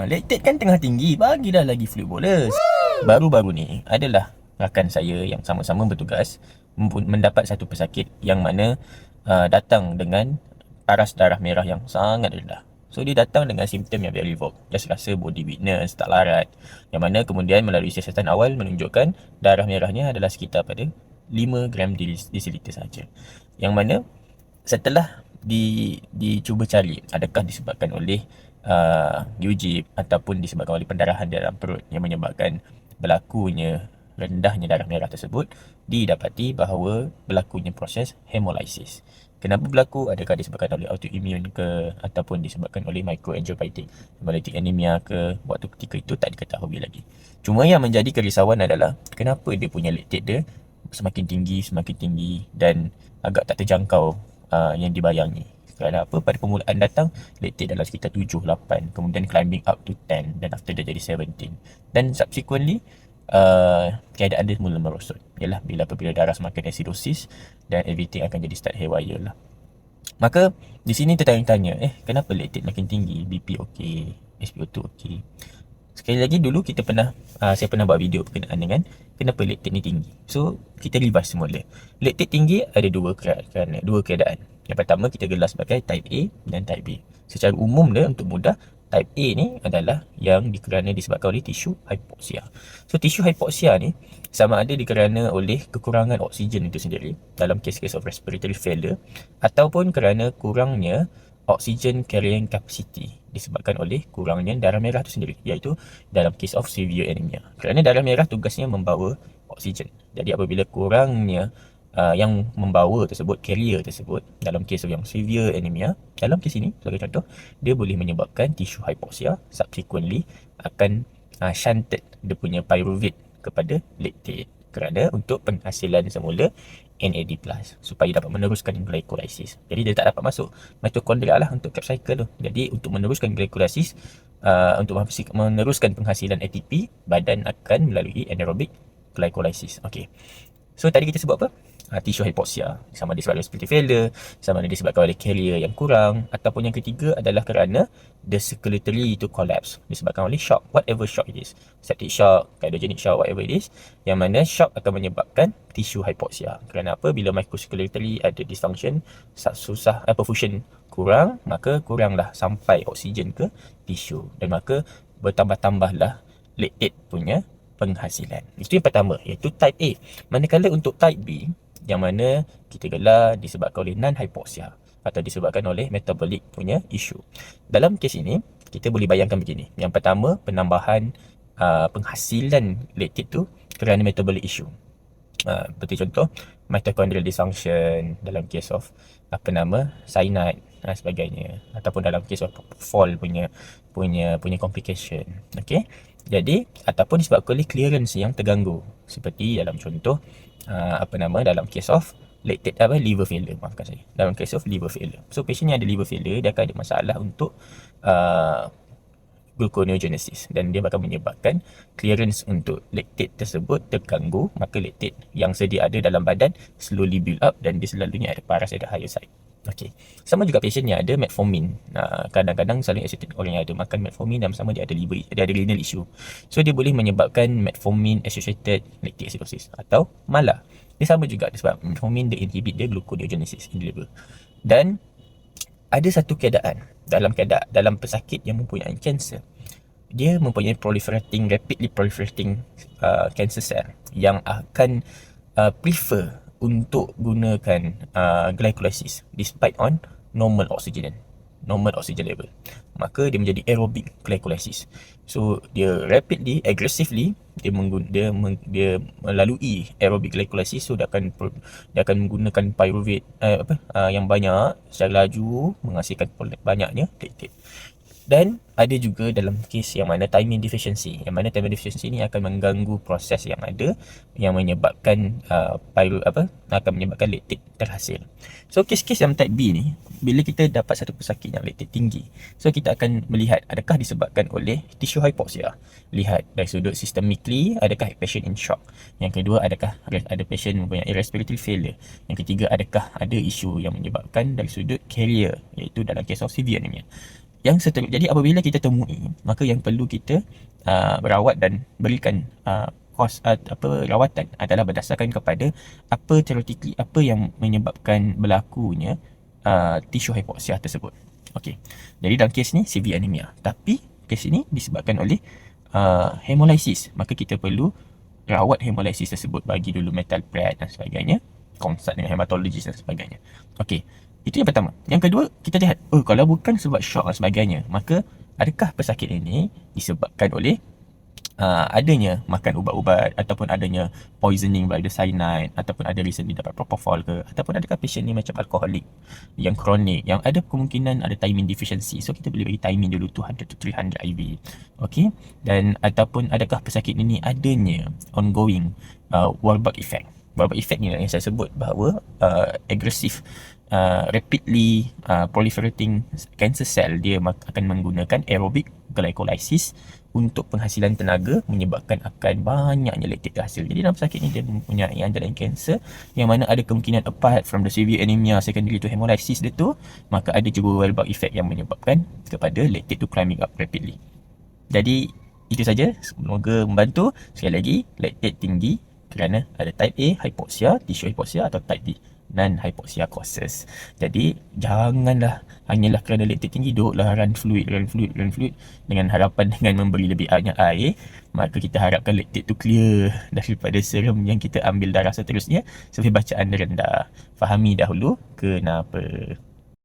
Lactate kan tengah tinggi, bagilah lagi fluid bolus. Baru-baru ni adalah rakan saya yang sama-sama bertugas mendapat satu pesakit yang mana datang dengan paras darah merah yang sangat rendah. So dia datang dengan simptom yang very vague. Just rasa body weakness, tak larat. Yang mana kemudian melalui siasatan awal menunjukkan darah merahnya adalah sekitar pada 5 gram desiliter saja. Yang mana setelah dicuba cari adakah disebabkan oleh UJIP ataupun disebabkan oleh pendarahan dalam perut yang menyebabkan berlakunya rendahnya darah merah tersebut, didapati bahawa berlakunya proses hemolysis. Kenapa berlaku? Adakah disebabkan oleh autoimmune ke ataupun disebabkan oleh microangiopathic hemolytic anemia ke? Waktu ketika itu tak diketahui lagi. Cuma yang menjadi kerisauan adalah kenapa dia punya lactate dia semakin tinggi dan agak tak terjangkau yang dibayangi. Kerana apa? Pada permulaan datang, lactate dalam sekitar 7, 8, kemudian climbing up to 10 dan after dia jadi 17. Dan subsequently, keadaan dia mula merosot. Ialah apabila darah semakin acidosis dan everything akan jadi start haywire lah. Maka di sini tertanya-tanya, kenapa lactate makin tinggi? BP okey, SpO2 okey. Sekali lagi dulu saya pernah buat video berkenaan dengan kenapa lactate ni tinggi. So kita revise semula. Lactate tinggi ada dua keadaan. Yang pertama kita gelar sebagai type A dan type B. Secara umum dia untuk mudah, type A ni adalah yang kerana disebabkan oleh tisu hypoxia. So tisu hypoxia ni sama ada dikerana oleh kekurangan oksigen itu sendiri dalam case-case of respiratory failure ataupun kerana kurangnya oxygen carrying capacity disebabkan oleh kurangnya darah merah itu sendiri, iaitu dalam case of severe anemia. Kerana darah merah tugasnya membawa oksigen. Jadi apabila kurangnya yang membawa tersebut, carrier tersebut, dalam case yang severe anemia, dalam case ini sebagai contoh, dia boleh menyebabkan tissue hypoxia, subsequently akan shunted dia punya pyruvate kepada lactate kerana untuk penghasilan semula NAD+, supaya dapat meneruskan glycolysis. Jadi dia tak dapat masuk mitokondria lah untuk cap cycle tu. Jadi untuk meneruskan glycolysis, untuk meneruskan penghasilan ATP, badan akan melalui anaerobic glycolysis. Okey. So tadi kita sebut apa? Tissue hypoxia, sama ada disebabkan respiratory failure, sama ada disebabkan oleh carrier yang kurang, ataupun yang ketiga adalah kerana the circulatory itu collapse disebabkan oleh shock, whatever shock it is, septic shock, cardiogenic shock, whatever it is, yang mana shock akan menyebabkan tissue hypoxia. Kerana apa? Bila microcirculatory ada dysfunction, susah perfusion kurang, maka kuranglah sampai oksigen ke tisu dan maka bertambah-tambahlah lactate punya penghasilan. Itu yang pertama, iaitu type A. Manakala untuk type B, yang mana kita gelar disebabkan oleh non-hypoxia atau disebabkan oleh metabolic punya isu. Dalam kes ini, kita boleh bayangkan begini. Yang pertama, penambahan penghasilan lactate tu kerana metabolic issue. Seperti contoh, mitochondrial dysfunction dalam case of cyanide sebagainya, ataupun dalam case of fall punya complication. Okey. Jadi ataupun disebabkan oleh clearance yang terganggu, seperti dalam contoh dalam case of lactate liver failure, maafkan saya, dalam case of liver failure. So patient yang ada liver failure, dia akan ada masalah untuk gluconeogenesis dan dia akan menyebabkan clearance untuk lactate tersebut terganggu, maka lactate yang sedia ada dalam badan slowly build up dan dia selalunya ada paras ada higher side. Okey. Sama juga patient yang ada metformin. Kadang-kadang selalu accepted orang yang ada makan metformin dan sama dia ada renal issue. So dia boleh menyebabkan metformin associated lactic acidosis atau malah dia sama juga sebab metformin dia inhibit dia gluconeogenesis in the liver. Dan ada satu keadaan dalam pesakit yang mempunyai kanser, dia mempunyai rapidly proliferating cancer cell yang akan prefer untuk gunakan glycolysis despite on normal oxygen level. Maka dia menjadi aerobic glycolysis. So dia rapidly, aggressively dia melalui aerobic glycolysis. So dia akan menggunakan pyruvate yang banyak secara laju, menghasilkan banyaknya lactate. Dan ada juga dalam kes yang mana timing deficiency, ni akan mengganggu proses yang ada yang menyebabkan akan menyebabkan lactate terhasil. So kes-kes yang type B ni, bila kita dapat satu pesakit yang lactate tinggi, so kita akan melihat adakah disebabkan oleh tissue hypoxia. Lihat dari sudut systemically, adakah patient in shock. Yang kedua, adakah ada patient mempunyai respiratory failure. Yang ketiga, adakah ada isu yang menyebabkan dari sudut carrier, iaitu dalam kes of severe anemia. Yang seterusnya, jadi apabila kita temui, maka yang perlu kita rawat dan berikan kos rawatan adalah berdasarkan kepada apa theoretically apa yang menyebabkan berlakunya tisu hipoksia tersebut. Okey. Jadi dalam kes ni severe anemia. Tapi kes ini disebabkan oleh hemolysis. Maka kita perlu rawat hemolysis tersebut, bagi dulu metal pred dan sebagainya, konsult dengan hematologis dan sebagainya. Okey. Itu yang pertama. Yang kedua, kita lihat, kalau bukan sebab shock dan sebagainya, maka adakah pesakit ini disebabkan oleh adanya makan ubat-ubat ataupun adanya poisoning by the cyanide, ataupun ada recently dapat propofol ke, ataupun adakah patient ni macam alkoholik yang kronik yang ada kemungkinan ada thiamine deficiency, so kita boleh bagi thiamine dulu 200 to 300 IV. Okey, dan ataupun adakah pesakit ini adanya ongoing Warburg effect. Warburg effect ni yang saya sebut bahawa agresif rapidly proliferating cancer cell, dia akan menggunakan aerobic glycolysis untuk penghasilan tenaga, menyebabkan akan banyaknya laktat terhasil. Jadi dalam pesakit ni dia mempunyai underlying cancer yang mana ada kemungkinan apart from the severe anemia secondary to hemolysis dia tu, maka ada juga Warburg effect yang menyebabkan kepada laktat tu climbing up rapidly. Jadi itu saja, semoga membantu. Sekali lagi, laktat tinggi kerana ada type A hypoxia, tissue hypoxia, atau type B non-hypoxia causes. Jadi janganlah hanyalah kerana laktat tinggi duduklah run fluid dengan harapan dengan memberi lebih banyak air, maka kita harapkan laktat tu clear daripada serum yang kita ambil darah seterusnya sebab bacaan rendah. Fahami dahulu kenapa.